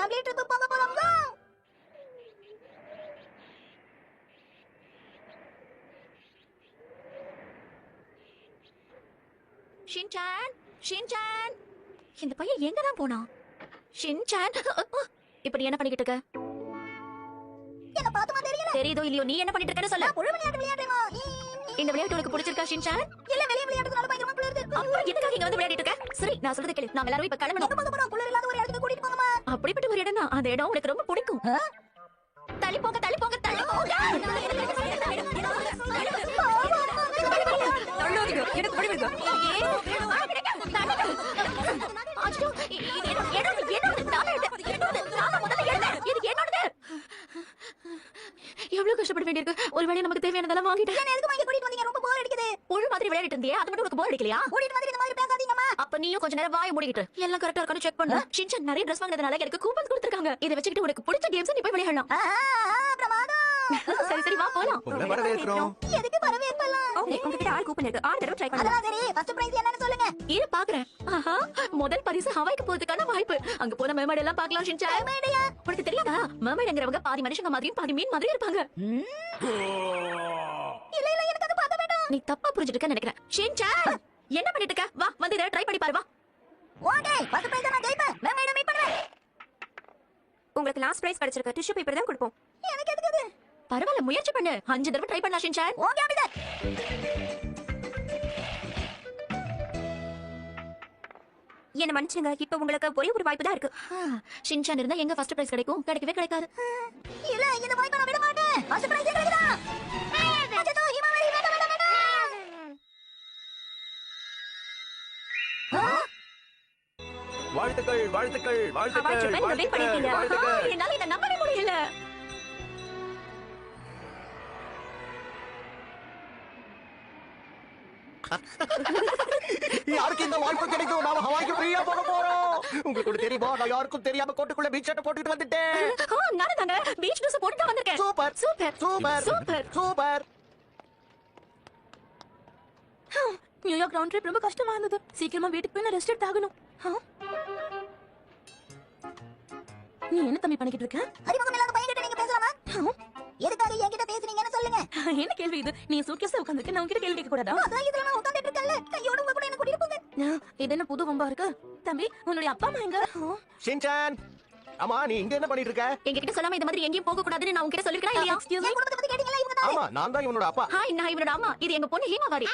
Family trip போக போறோம். Shinchan, Shinchan, இந்த பையன் எங்க தான் போனான்? ஷின்சான், இப்ப நீ என்ன பண்ணிக்கிட்டு இருக்க? என்ன பாத்துமா தெரியல? தெரியுதோ இல்லையோ, நீ என்ன பண்ணிட்டு இருக்கன்னு சொல்ல. புழு விளையாட்டு விளையாடுறேமா. இந்த விளையாட்டு உனக்கு பிடிச்சிருக்கா ஷின்சான்? இல்ல வெளிய விளையாடுறதுனால பயங்கரமா குளிருது. அப்புறம் எதுக்காக இங்க வந்து விளையாடிட்டு இருக்க? சரி, நான் சொல்றது கேளு. நாம எல்லாரும் இப்ப கிளம்பணும். போக போறோம். குளிர் இல்லாத ஒரு இடத்துக்கு கூட்டிட்டு போங்கம்மா. அப்படிப்பட்ட ஒரு இடம் தான். அந்த இடம் உனக்கு ரொம்ப பிடிக்கும். தள்ளி போங்க, தள்ளி போங்க, தள்ளி போங்க. எனக்கு பிடிக்கும். அச்சோ, இது என்னோட எவ்வளவு கஷ்டப்பட வேண்டியிருக்கு. ஒருவேளை நமக்கு தேவையானதெல்லாம் வாங்கிட்டேன். எதுக்கு வாங்கி கூட்டிட்டு வந்தீங்க? ரொம்ப போர் அடிக்குது. புழு மாதிரி விளையாடிட்டு இருந்தியே, அது மட்டும் உனக்கு போர் அடிக்கலையா? கூட்டிட்டு வந்து இந்த மாதிரி பேசாதீங்கம்மா. அப்ப நீயும் கொஞ்ச நேரம் வாயை மூடிக்கிட்டு எல்லாம் கரெக்டா இருக்கான்னு செக் பண்ணு. ஷின்சான் நிறைய ட்ரெஸ் வாங்குனதுனால எனக்கு கூப்பன்ஸ் கொடுத்திருக்காங்க. இதை வச்சுக்கிட்டு உனக்கு பிடிச்ச கேம்ஸ் நீ போய் விளையாடலாம். பிரமாதம். சரி சரி, வா போலாம். உங்களை வரவேற்கிறோம். எதுக்கு வரவேற்பலாம்? ஓகே, உங்ககிட்ட ஆள் கூப்பன் இருக்கு. ஆள் தடவை ட்ரை பண்ணலாம். அதெல்லாம் சரி. ஃபர்ஸ்ட் பிரைஸ் என்னன்னு சொல்லுங்க. இரு பாக்குறேன். ஆஹா, முதல் பரிசு ஹவாய்க்கு போறதுக்கான வாய்ப்பு. அங்க போன மேமேட் எல்லாம் பார்க்கலாம் ஷின்சான். மேடையா? உனக்கு தெரியாதா? மேமேட்ங்கறவங்க பாதி மனுஷங்க மாதிரியும் பாதி மீன் மாதிரி இருப்பாங்க. இல்ல இல்ல, எனக்கு அது பார்க்க வேண்டாம். நீ தப்பா புரிஞ்சிருக்கன்னு நினைக்கிறேன். ஷின்சான், என்ன பண்ணிட்டு இருக்க? வா, வந்து இத ட்ரை பண்ணி பாரு, வா. ஓகே, ஃபர்ஸ்ட் பிரைஸ் நான் ஜெயிப்பேன். மேடம் மீட் பண்ணுவேன். உங்களுக்கு லாஸ்ட் பிரைஸ் கிடைச்சிருக்கு. டிஷ்யூ பேப்பர் தான் கொடுப்போம். எனக்கு எதுக்கு அது? பரவாயில்ல, முயற்சி பண்ணு. 5 தடவை ட்ரை பண்ணலாம் ஷின்சான். ஓகே அப்படிதான். என்ன மன்னிச்சுங்க, இப்ப உங்களுக்கு ஒரே ஒரு வாய்ப்பு தான் இருக்கு. ஷின்சான் இருந்தா எங்க ஃபர்ஸ்ட் பிரைஸ் கிடைக்கும்? கிடைக்கவே கிடைக்காது. இல்ல, இந்த வாய்ப்பை நான் விட மாட்டேன். ஃபர்ஸ்ட் பிரைஸ் கிடைக்குதா? அச்சோ, ஹிமாவரி வேண்டாம் வேண்டாம் வேண்டாம். வாழ்த்துக்கள் வாழ்த்துக்கள் வாழ்த்துக்கள் வாழ்த்துக்கள். என்னால இதை நம்பவே முடியல. யாருக்கு இந்த வாய்ப்பு கிடைக்கும்? நாம ஹவாய்க்கு ஃப்ரீயா போக போறோம். உங்களுக்கு தெரியுமா, நான் யாருக்கும் தெரியாம கோட்டுக்குள்ள பீச் ஷர்ட் போட்டுட்டு வந்துட்டேன். நானே தாங்க பீச் ட்ரெஸ் போட்டு தான் வந்திருக்கேன். Super super super super super. New York round trip ரொம்ப கஷ்டமா இருந்தது. சீக்கிரமா வீட்டுக்கு போய் நான் ரெஸ்ட் எடுத்து ஆகணும். நீ என்ன தம்பி பண்ணிக்கிட்டு இருக்க? அறிமுகம் இல்லாத பையன்கிட்ட நீங்க பேசலாமா? எதுக்காக என்கிட்ட பேசுறீங்கன்னு சொல்லுங்க. என்ன கேள்வி இது? நீ சூட்கேஸ்ல உட்கார்ந்திருக்க, நான் உன்கிட்ட கேள்வி கேட்க கூடாதா? அதான் இதுல நான் உட்கார்ந்துட்டு இருக்கேன்ல. கையோட உங்க கூட என்ன கூட்டிட்டு போங்க. இது என்ன புது வம்பா இருக்கு? தம்பி, உன்னுடைய அப்பா அம்மா எங்க? ஷின்சான், ஆமா நீ இங்க என்ன பண்ணிட்டு இருக்க? என்கிட்ட சொல்லாம இந்த மாதிரி எங்கேயும் போக கூடாதுன்னு நான் உன்கிட்ட சொல்லிருக்கேன் இல்லையா? என் குடும்பத்தை பத்தி கேட்டீங்களா? இவங்க தான். ஆமா, நான் தான் இவனோட அப்பா. ஹாய், நான் இவனோட அம்மா. இது எங்க பொண்ணு ஹீமாவாரி.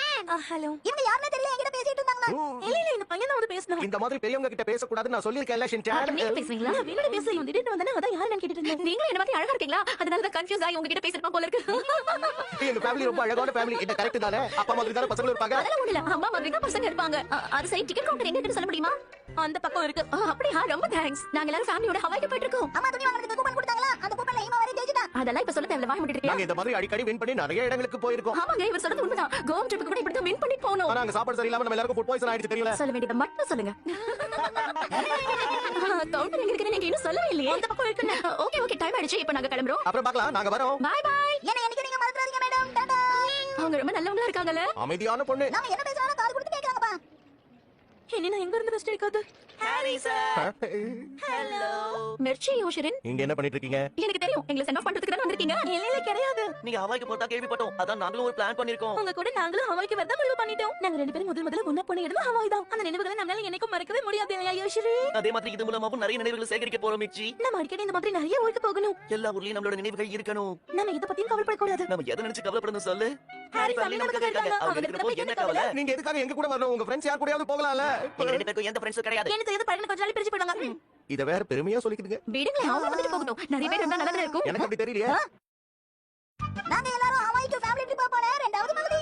ஹலோ. இவங்க யாருன்னு தெரியல, என்கிட்ட பேசிட்டு இருந்தாங்களா? இல்ல இல்ல, இந்த பையன் தான் வந்து பேசணும். இந்த மாதிரி பெரியவங்க கிட்ட பேசக்கூடாதுன்னு நான் சொல்லிருக்கேன்ல ஷின்சான். நீங்க பேசுவீங்களா? நான் வீட்ல பேச இவன் திடீர்னு வந்தானே, அதான் யாருன்னு கேட்டுட்டு இருந்தேன். நீங்க என்ன மாதிரி அழகா இருக்கீங்களா? அதனால தான் கன்ஃபியூஸ் ஆகி உங்ககிட்ட பேசிருப்பேன் போல இருக்கு. எங்க ஃபேமிலி ரொம்ப அழகான ஃபேமிலி. என்ன கரெக்ட் தானே? அப்பா மாதிரி தானே பசங்க இருப்பாங்க? அதெல்லாம் ஒண்ணு இல்ல. அம்மா மாதிரி தான் பசங்க இருப்பாங்க. அது சரி, டிக்கெட் கவுண்டர் எங்க இருக்குன்னு சொல்ல முடியுமா? அந்த பக்கம் இருக்கு. அப்படியா? ரொம்ப தேங்க்ஸ். நாங்க எல்லாரும் ஃபேமிலியோட ஹவாய்க்கு போயிட்டு இருக்கோம். அம்மா துணி வாங்குறதுக்கு கூப்பன் கொடுத்தாங்களா? அந்த கூப்பன்ல ஹிமாவரி ஜெயிச்சிட்டா. அதெல்லாம் இப்ப சொல்ல தேவையில்ல, வாய் மூடிட்டு நாங்க இந்த மாதிரி அடிக்கடி வின் பண்ணி நிறைய இடங்களுக்கு போயிருக்கோம். ஆமாங்க, இவர் சொல்றது உண்மைதான். கோவா ட்ரிப்புக்கு கூட இப்படி தான் வின் பண்ணி போனோம். ஆனா அங்க சாப்பாடு சரியில்லாம நம்ம எல்லாருக்கும் ஃபுட் பாய்சன் ஆயிடுச்சு தெரியல. சொல்ல வேண்டியதை மட்டும் சொல்லுங்க. கவுண்டர் எங்க இருக்குன்னு நீங்க இன்னும் சொல்லவே இல்லையே. அந்த பக்கம் இருக்குன்னு. ஓகே ஓகே, டைம் ஆயிடுச்சு. இப்போ நாங்க கிளம்புறோம். அப்புறம் பார்க்கலாம், நாங்க வரோம். Bye bye. என்ன என்னைக்கு நீங்க மறந்துடாதீங்க மேடம். டாடா. அவங்க ரொம்ப நல்லவங்களா இருக்காங்கல்ல. அமைதியான பொண்ணு. நாம என்ன பேசுறாலும் காது கொடுத்து கேக்குறாங்கப்பா. என்ன எங்க இருந்து ரெஸ்ட் எடுக்காது? Harry sir. ஹலோ. மெர்ச்சி யோஷரின். இங்க என்ன பண்ணிட்டு இருக்கீங்க? எனக்கு தெரியும். எங்களை சென்ட் ஆஃப் பண்றதுக்கு தான் வந்திருக்கீங்க. இல்ல கிடையாது. நீங்க ஹவாய்க்கு போறதா கேள்விப்பட்டோம். அதான் நாங்களும் ஒரு பிளான் பண்ணிருக்கோம். உங்க கூட நாங்களும் ஹவாய்க்கு வரதா முடிவு பண்ணிட்டோம். நாங்க ரெண்டு பேரும் முதல்ல ஒண்ணா போன இடம் ஹவாய் தான். அந்த நினைவுகளை நம்மளால என்னைக்கும் மறக்கவே முடியாது இல்லையா யோஷரி? அதே மாதிரி இது மூலமாவும் நிறைய நினைவுகளை சேகரிக்க போறோம் மிச்சி. நம்ம அடிக்கடி இந்த மாதிரி நிறைய ஊருக்கு போகணும். எல்லா ஊர்லயும் நம்மளோட நினைவுகள் இருக்கணும். நம்ம இத பத்தியும் கவலைப்பட கூடாது. நம்ம எதை நினைச்சு கவலைப்படணும் சொல்லு? ஹாரி ஃபேமிலி நமக்கு இருக்காங்க. அவங்க இருக்கிறப்போ என்ன கவலை? நீங்க எதுக்காக எங்க கூட வரணும்? உங்க ஃப்ரெண்ட்ஸ் யார் கூடயாவது போகலாம்ல? நீங்க ரெண்டு பேருக்கும் எந்த ஃப்ரெண்ட்ஸும் கிடையாது. என்ன செய்து பழகின கொஞ்ச நாள் பிரிச்சு போயிடுவாங்க. இத வேற பெருமையா சொல்லிக்கிடுங்க. வீடுங்களே அவங்க வந்துட்டு போகணும். நிறைய பேர் இருந்தா நல்லா இருக்கும். எனக்கு அப்படி தெரியலையே. நாங்க எல்லாரும் ஹவாய்க்கு ஃபேமிலி ட்ரிப் போற இரண்டாவது பகுதி.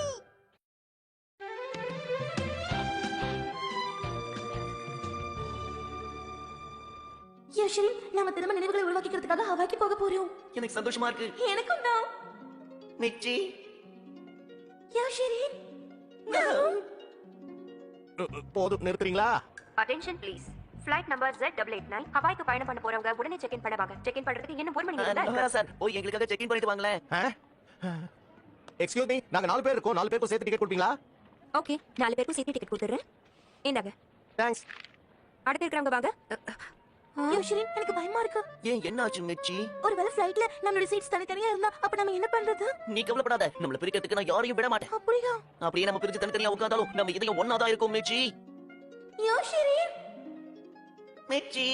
யோஷரி, நாம திரும்ப நினைவுகளை உருவாக்கிக்கிறதுக்காக ஹவாய்க்கு போக போறோம். எனக்கு சந்தோஷமா இருக்கு. எனக்கும் தான். மிச்சி. யோஷரி. போதும், நிறுத்துறீங்களா? Attention please. Flight number Z889 ஹவாய்க்கு பயணம் பண்ண போறவங்க உடனே செக் இன் பண்ணுவாங்க. செக் இன் பண்றதுக்கு இன்னும் 1 மணி நேரம் தான் இருக்கு. சார், போய் எங்களுக்காக செக் இன் பண்ணிட்டு வாங்களே. எக்ஸ்கியூஸ் மீ, நாங்க 4 பேர் இருக்கோம். 4 பேருக்கு சேர்த்து டிக்கெட் கொடுப்பீங்களா? ஓகே, 4 பேருக்கு சேர்த்து டிக்கெட் கொடுத்துறேன். இந்தாங்க. தேங்க்ஸ். அடுத்து இருக்கறவங்க வாங்க. யோஷிரின் எனக்கு பயமா இருக்கு. ஏன் என்னாச்சு மிச்சி? ஒருவேளை ஃளைட்ல நம்மளோட சீட்ஸ் தனித்தனியா இருந்தா அப்ப நம்ம என்ன பண்றது? நீ கவலைப்படாத, நம்மள பிரிக்கிறதுக்கு நான் யாரையும் விட மாட்டேன். அப்படியா? அப்படியே நம்ம பிரிச்சு தனித்தனியா உட்கார்ந்தாலும் நம்ம இதயம் ஒண்ணாதான் இருக்கும் மிச்சி. யோஷிரின் மிச்சி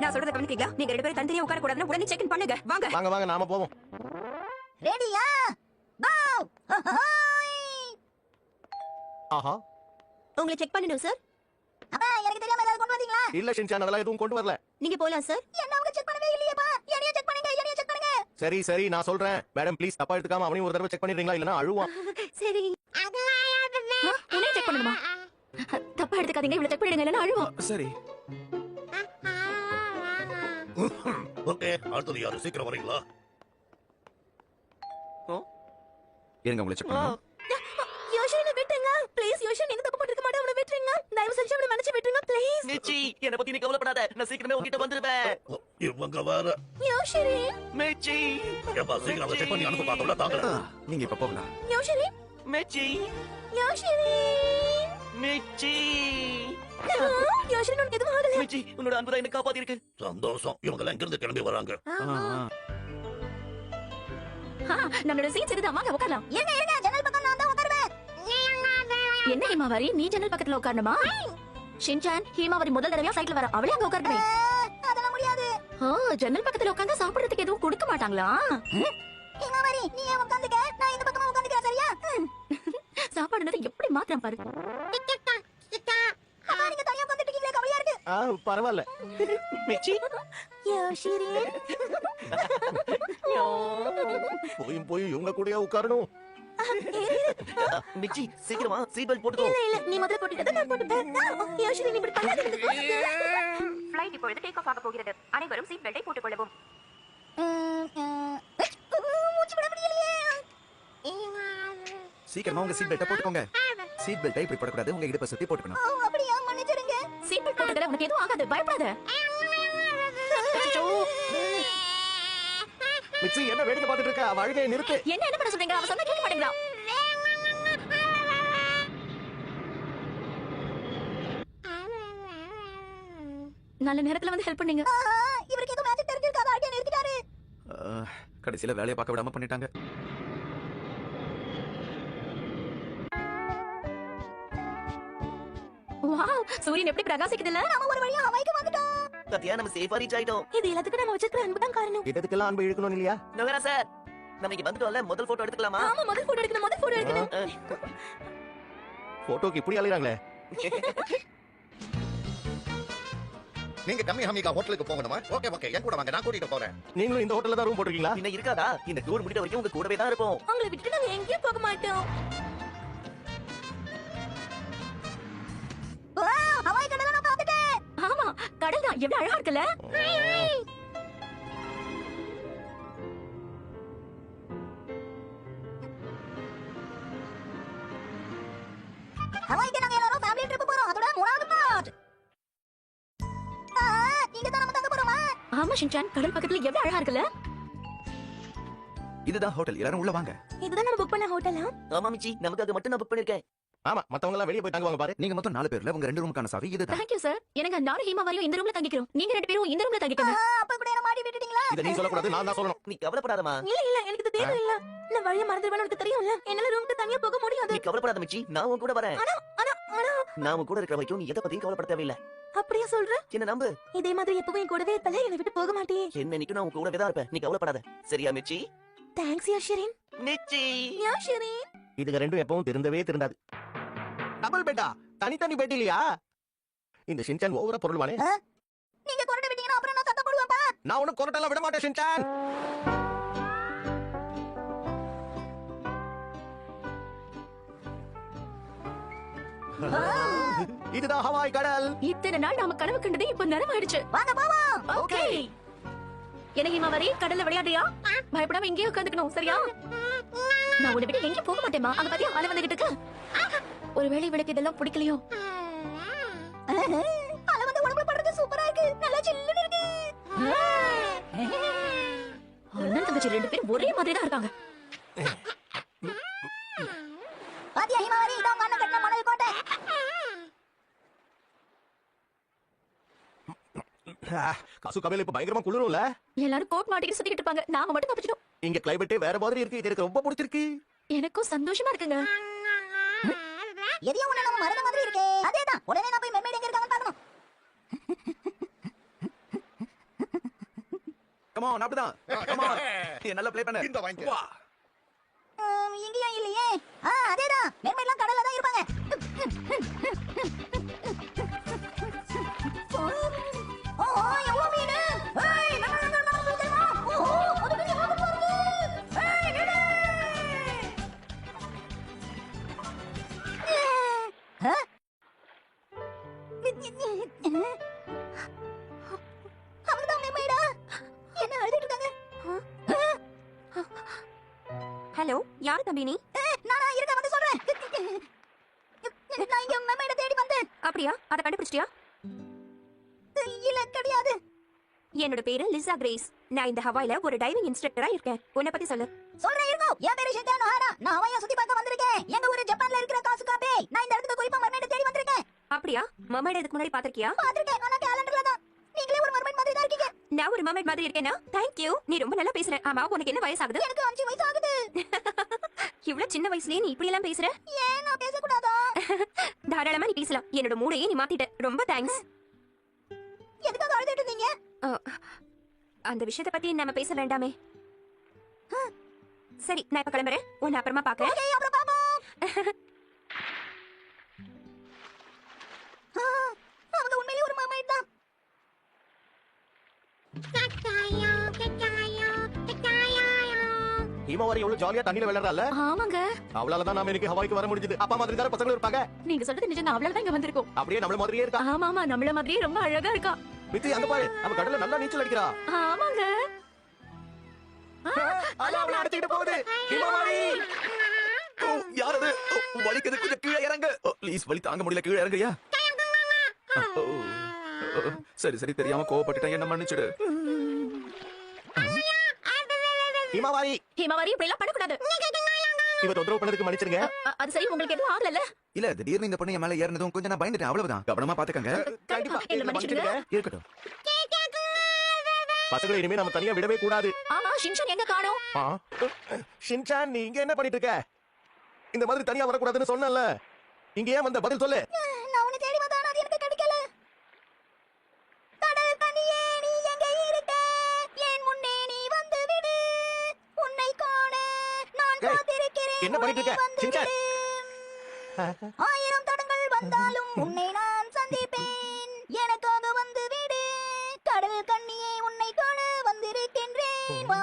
நான் சொல்றத கவனிக்கீங்களா? நீங்க ரெண்டு பேரும் தனித்தனியா உட்கார கூடாதுன்னு உடனே செக் இன் பண்ணுங்க. வாங்க. வாங்க வாங்க நாம போவோம். ரெடியா? வாவ்! ஆஹா, உங்களை செக் பண்ணணும் சார். அப்பா எனக்கு தெரியாம ஏதாவது கொண்டு வந்தீங்களா? இல்ல ஷின்சான், அதெல்லாம் எதுவும் கொண்டு வரல. நீங்க போலாம் சார். என்ன அவங்க செக் பண்ணவே இல்லையேப்பா. என்னைய செக் பண்ணுங்க, என்னைய செக் பண்ணுங்க. சரி சரி, நான் சொல்றேன். மேடம் ப்ளீஸ் தப்பா எடுத்துக்காம அவனையும் ஒரு தடவை செக் பண்ணிடுறீங்களா? இல்லனா அழுவான். சரி. உன்னை செக் பண்ணணுமா? தப்பா எடுத்துக்காதீங்க, இவ்வளவு செக் பண்ணிடுங்க இல்லைன்னா அழுவோம். சரி. ஓகே, அடுத்தது யாரு? சீக்கிரம் வரீங்களா? இருங்க, உங்களை செக் பண்ணணும். யோஷிரினை விட்டுங்க. ப்ளீஸ் யோஷிரின் எந்த தப்பு பண்ணிருக்க மாட்டா, அவனை விட்டுருங்க. தயவு செஞ்சு அவனை மன்னிச்சு விட்டுருங்க ப்ளீஸ். மிச்சி, என்ன பத்தி நீ கவலைப்படாத, நான் சீக்கிரமே உன்கிட்ட வந்துருவேன். இவங்க வேற. யோஷிரின் மிச்சி ஏப்பா, சீக்கிரம் அதை செக் பண்ணி அனுப்ப பார்த்தோம்ல, தாங்க. நீங்க இப்ப போகலாம். யோஷிரின் மிச்சி யோஷிரின் மிச்சி யோஷிரின் உனக்கு எதுவும் ஆகல? மிச்சி, உன்னோட அன்புதான் என்ன காப்பாத்தி இருக்கு. சந்தோஷம். இவங்க எல்லாம் இங்கிருந்து கிளம்பி வராங்க. நம்மளோட சீட்ஸ் இதுதான், வாங்க உட்காரலாம். இருங்க இருங்க, ஜன்னல் பக்கம் நான் தான் உட்காருவேன். என்ன ஹிமாவாரி, நீ ஜன்னல் பக்கத்துல உட்காரணுமா? ஷின்சான், ஹிமாவாரி முதல் தடவையா ஃளைட்ல வர, அவளே அங்க உட்காரணும். அதெல்லாம் முடியாது. ஜன்னல் பக்கத்துல உட்கார்ந்தா சாப்பிடுறதுக்கு எதுவும் கொடுக்க மாட்டாங்களா? ஹிமாவரி நீ ஏன் உட்கார்ந்துக்க, நான் இந்த பக்கமா உட்கார்ந்துக்கிறேன் சரியா? சாப்பாடுனது எப்படி மாத்திரம் பாரு. அப்பா நீங்க தனியா உட்கார்ந்துட்டு இருக்கீங்களே, கவலையா இருக்கு. பரவாயில்ல. மிச்சி யோஷிரின் போயும் போய் இவங்க கூடயே உட்காரணும். மிச்சி சீக்கிரமா சீட் பெல்ட் போட்டுக்கோ. இல்ல இல்ல, நீ முதல்ல போட்டுட்டத நான் போட்டுட்டேன். யோஷிரின் இப்படி பண்ணாதீங்க. ஃளைட் இப்பொழுது டேக் ஆஃப் ஆக போகிறது. அனைவரும் சீட் பெல்ட்டை போட்டுக் கொள்ளவும். மூச்சு விட முடியலையே. சீக்கிரமா உங்க சீட் பெல்ட்டை போட்டுக்கோங்க. சீட் பெல்ட்டை இப்படி போடக்கூடாது, உங்க இடுப்பை சுத்தி போட்டுக்கணும். அப்படியா, மன்னிச்சிடுங்க. சீட் பெல்ட் போட்டுக்கல, உனக்கு எதுவும் ஆகாது, பயப்படாத. மிச்சி என்ன வேடிக்கை பார்த்துட்டு இருக்க? அவ அழுகையை நிறுத்து. என்ன பண்ண சொல்றீங்க? அவ சொன்னா கேட்க மாட்டேங்கிறா. நல்ல நேரத்துல வந்து ஹெல்ப் பண்ணீங்க. இவருக்கு ஏதோ மேஜிக் தெரிஞ்சிருக்காத, அடியே நிறுத்திட்டாரு. கடைசியில வேலையை பார்க்க விடாம பண்ணிட்டாங்க. வாவ், சூரியன் எப்படி பிரகாசிக்குதுல்ல? நாம ஒரு வழியா ஹவாய்க்கு வந்துட்டோம். சத்யா, நம்ம சேஃபா ரீச் ஆயிட்டோம். இது எல்லாத்துக்கும் நம்ம வச்சிருக்கிற அன்பு தான் காரணம். இதுக்கெல்லாம் அன்பு இழுக்கணும் இல்லையா? நகரா சார், நம்ம இங்க வந்துட்டோம்ல, முதல் போட்டோ எடுத்துக்கலாமா? ஆமா, முதல் போட்டோ எடுக்கணும், முதல் போட்டோ எடுக்கணும். போட்டோக்கு இப்படி அலையறாங்களே. நீங்க கம்மி ஹமிகா ஹோட்டலுக்கு போகணுமா? ஓகே ஓகே, என் கூட வாங்க, நான் கூட்டிட்டு போறேன். நீங்களும் இந்த ஹோட்டல்ல தான் ரூம் போட்டுருக்கீங்களா? இன்னும் இருக்காதா? இந்த டூர் முடிட்ட வரைக்கும் உங்க கூடவே தான் இருப்போம். உங்களை விட்டுட்டு நாங்க எங்கேயும் போக மாட்டோம். ஹவாய் கடலை நான் பார்த்துட்டேன். ஆமா, கடல் தான் எவ்வளவு அழகா இருக்குல்ல? ஹவாய்க்கு நாங்க எல்லாரும் ஃபேமிலி ட்ரிப் போறோம். அதோட மூணாவது பார்ட். இங்க தான் நம்ம தங்க போறோமா? ஆமா ஷின்சான், கடல் பக்கத்துல எவ்வளவு அழகா இருக்குல்ல? இதுதான் ஹோட்டல், எல்லாரும் உள்ள வாங்க. இதுதான் நம்ம புக் பண்ண ஹோட்டலா? ஆமா மிச்சி, நமக்கு அது மட்டும் நான் புக் பண்ணிருக்கேன். ஆமா, மத்தவங்க எல்லாம் வெளிய போய் தங்குவாங்க பாரு. நீங்க மொத்தம் 4 பேர்ல உங்க 2 ரூமுக்கான சாவி இதுதான். Thank you sir. எனக்கு நானும் ஹிமாவாரியும் இந்த ரூம்ல தங்கிக்கிறோம். நீங்க ரெண்டு பேரும் இந்த ரூம்ல தங்கிக்கங்க. அப்ப கூட என்ன மாட்டி விட்டுட்டீங்களா? இத நீ சொல்லக்கூடாது, நான் தான் சொல்லணும். நீ கவலைப்படாதமா. இல்ல இல்ல, எனக்கு இது தேவையில்ல. நான் வழிய மறந்துடுவேன்னு உனக்கு தெரியும்ல. என்னால ரூமுக்கு தனியா போக முடியாது. நீ கவலைப்படாத மிச்சி, நான் உன் கூட வரேன். ஆனா நான் உன் கூட இருக்கிற வரைக்கும் நீ எதை பத்தியும் கவலைப்பட தேவையில்ல. அப்படியே சொல்ற? என்ன நம்பு. இதே மாதிரி எப்பவும் என் கூடவே இருப்பல, என்னை விட்டு போக மாட்டியே. என்ன நிக்கும் நான் உன் கூடவே தான் இருப்பேன். நீ கவலைப்படாத. சரியா மிச்சி? தேங்க்ஸ் யோஷிரின். மிச்சி யோஷிரின். இதுங்க ரெண்டும் எப்பவும் திருந்தவே திருந்தாது. டபுள் பெட்டா? தனித்தனி பெட் இல்லையா? இந்த ஷின்சான் ஓவரா பொருள்வானே. நீங்க கொரட்டை விட்டீங்கன்னா அப்புறம் நான் சத்தம் போடுவேன்ப்பா. நான் உனக்கு கொரட்டெல்லாம் விட மாட்டேன் ஷின்சான். இதுதான் ஹவாய் கடல். இத்தனை நாள் நாம கனவு கண்டது இப்ப நிறமாயிடுச்சு. வாங்க போவோம். ஓகே. என்ன ஹிமாவாரி, கடல்ல விளையாடுறியா? பயப்படாம இங்கேயே உட்காந்துக்கணும், சரியா? நான் உன்னை விட்டு எங்கேயும் போக மாட்டேமா. அங்க பாத்தியா அலை வந்துகிட்டு இருக்கு. ஒருவேளை இவளுக்கு இதெல்லாம் பிடிக்கலையோ? அலை வந்து உடம்புல படுறது சூப்பரா இருக்கு. நல்லா சில்லுன்னு இருக்கு. அண்ணன் தங்கச்சி ரெண்டு பேரும் ஒரே மாதிரி தான் இருக்காங்க. பாத்தியா ஹிமாவாரி, இதான் உங்க அண்ணன் கட்டின மணல் கோட்டை. காசு கமையில இப்ப பயங்கரமா குளிரும்ல. எல்லாரும் கோட் மாட்டிட்டு சுத்திக்கிட்டு இருப்பாங்க. நாம மட்டும் தப்பிச்சிட்டோம். இங்க கிளைமேட்டே வேற மாதிரி இருக்கு. இது எனக்கு ரொம்ப பிடிச்சிருக்கு. எனக்கும் சந்தோஷமா இருக்குங்க. எதையோ ஒண்ணு நம்ம மறந்த மாதிரி இருக்கே. அதேதான். உடனே நான் போய் மெர்மைட் எங்க இருக்காங்கன்னு பார்க்கணும். கம் ஆன் அப்படிதான். Come on. நீ நல்லா ப்ளே பண்ணு. இந்த வாங்கிக்க. வா. இங்கேயும் இல்லையே. அதேதான். மெர்மைட்லாம் கடல்ல தான் இருப்பாங்க. ஓ எவ்வளவு மீன். ஏய் நம்ம தெரியுமா? ஓ அது பெரிய ஆபத்து வருது. ஏய் நில்லு. அவங்கதான் மெர்மைடா. என்ன அழுதுட்டு இருக்காங்க? ஹலோ, யார் தம்பி நீ? நானா இருக்க வந்து சொல்றேன். நான் இங்க மெர்மைட தேடி வந்தேன். அப்படியா? அதை கண்டுபிடிச்சிட்டியா? இல்ல கிடையாது. என்னோட பேரு லிசா கிரேஸ். நான் இந்த ஹவாயில ஒரு டைவிங் இன்ஸ்ட்ரக்டரா இருக்கேன். உன்னை பத்தி சொல்லு. சொல்றேன் இருக்கோ. என் பேரு ஷின்டானோ ஹாரா. நான் ஹவாயை சுத்தி பார்க்க வந்திருக்கேன். எங்க ஊரு ஜப்பான்ல இருக்கிற காசுகா பே. நான் இந்த இடத்துக்கு குறிப்பா மெர்மைட தேடி வந்திருக்கேன். அப்படியா? மர்மைட் இதுக்கு முன்னாடி பாத்திருக்கியா? பாத்திருக்கேன். ஆனா கேலண்டர்ல தான். நீங்களே ஒரு மெர்மைட் மாதிரி தான் இருக்கீங்க. நான் ஒரு மர்மைட் மாதிரி இருக்கேனா? Thank you. நீ ரொம்ப நல்லா பேசுற. ஆமா, உனக்கு என்ன வயசாகுது? எனக்கு 5 வயசு ஆகுது. இவ்வளவு சின்ன வயசுலயே நீ இப்படி எல்லாம் பேசுற? ஏன் நான் பேசக்கூடாதா? தாராளமா நீ பேசலாம். என்னோட மூளையே நீ மாத்திட்ட. ரொம்ப தேங்க்ஸ். எதுக்காக அழுதுட்டு இருந்தீங்க? அந்த விஷயத்தை பத்தி நம்ம பேச வேண்டாமே. சரி, நான் இப்ப கிளம்புறேன். உன்னை அப்புறமா பாக்குறேன். ஓகே, அப்புறம் பாப்போம். அவங்க உண்மையிலேயே ஒரு மெர்மைட் தான். ஹிமாவாரி எவ்வளவு ஜாலியா தண்ணியில விளையாடுறாள். ஆமாங்க. அவளாலதான் நாம இன்னைக்கு ஹவாய்க்கு வர முடிஞ்சது. அப்பா மாதிரி தானே பசங்களும் இருப்பாங்க. நீங்க சொல்றது நிஜம். அவளால தான் இங்க வந்திருக்கோம். அப்படியே நம்மள மாதிரியே இருக்கா. ஆமா, நம்மள மாதிரியே ரொம்ப அழகா இருக்கா. மித்தி அங்க பாரு. அவ கடல்ல நல்லா நீச்சல் அடிக்கிறா. ஆமாங்க. அவள அடிச்சிட்டு போகுது. ஹிமாவாரி. ஓ, யார் அது? ஓ, வலிக்குது. கொஞ்சம் கீழே இறங்கு. ப்ளீஸ், வலி தாங்க முடியல. கீழே இறங்குயா. ஓ, சரி சரி, தெரியாம கோவப்பட்டுட்டேன். என்ன மன்னிச்சிடு. ஹிமாவாரி. ஹேமாவாரி இப்படி எல்லாம் பண்ணக்கூடாது. இவ தொந்தரவு பண்ணதுக்கு மன்னிச்சிருங்க. அது சரி, உங்களுக்கு எதுவும் ஆகல? இல்ல, திடீர்னு இந்த பொண்ணு என் மேல ஏறினதும் கொஞ்சம் நான் பயந்துட்டேன். அவ்வளவுதான். கவனமா பாத்துக்கங்க. கண்டிப்பா என்ன மன்னிச்சிடுங்க. இருக்கட்டும். பசங்களை இனிமே நம்ம தனியா விடவே கூடாது. ஆமா, ஷின்சான் எங்க காணோம்? ஷின்சான், நீ இங்க என்ன பண்ணிட்டு இருக்க? இந்த மாதிரி தனியா வரக்கூடாதுன்னு சொன்னல. இங்க ஏன் வந்த? பதில் சொல்லு. நான் உன்னை தேடி வந்தேன். ஆனா அது எனக்கு கிடைக்கல. கடல் தண்ணியே நீ எங்க இருக்க? என் முன்னே நீ வந்து விடு. உன்னை காண நான் ஏய், காத்திருக்கிறேன். என்ன பண்ணிட்டு இருக்க? உன்னை வந்து ஷின்சான். விடு. 1000 தடங்கள் வந்தாலும் உன்னை நான் சந்திப்பேன். எனக்காக வந்து விடு. கடல் கண்ணியே உன்னை காண வந்திருக்கின்றேன். வா